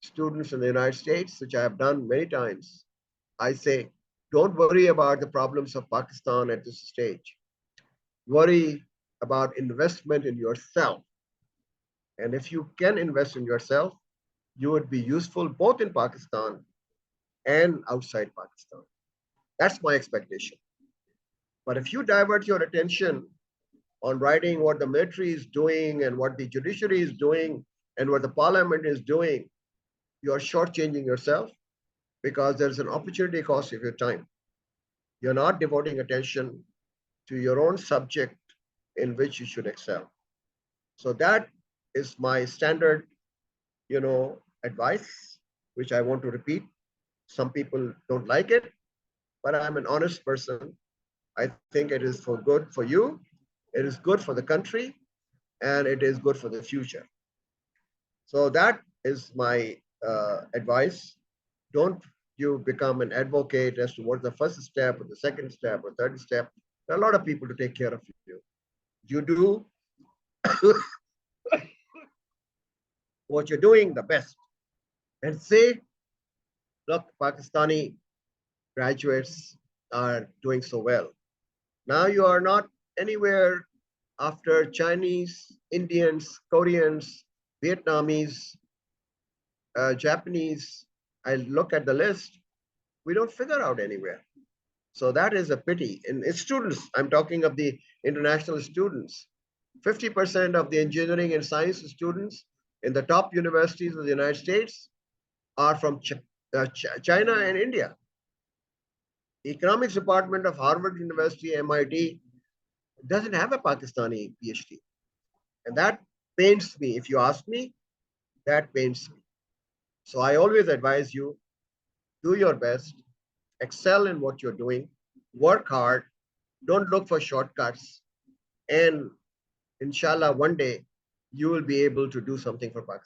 students in the United States, which I have done many times, I say, don't worry about the problems of Pakistan at this stage. Worry about investment in yourself. And if you can invest in yourself, you would be useful both in Pakistan and outside Pakistan. That's my expectation. But if you divert your attention on writing what the military is doing and what the judiciary is doing and what the parliament is doing, you are shortchanging yourself because there's an opportunity cost of your time. You're not devoting attention to your own subject in which you should excel. So that is my standard, advice, which I want to repeat. Some people don't like it, but I'm an honest person. I think it is for good for you, it is good for the country, and it is good for the future. So that is my advice. Don't you become an advocate as to what's the first step or the second step or third step. There are a lot of people to take care of you. You do what you're doing the best and say, look, Pakistani graduates are doing so well. Now you are not anywhere after Chinese, Indians, Koreans, Vietnamese, Japanese. I look at the list, we don't figure out anywhere. So that is a pity. And it's students, I'm talking of the international students. 50% of the engineering and science students in the top universities of the United States are from China and India. The economics department of Harvard University, MIT, doesn't have a Pakistani PhD. And that pains me. If you ask me, that pains me. So I always advise you, do your best, excel in what you're doing, work hard, don't look for shortcuts, and inshallah, one day you will be able to do something for Pakistan.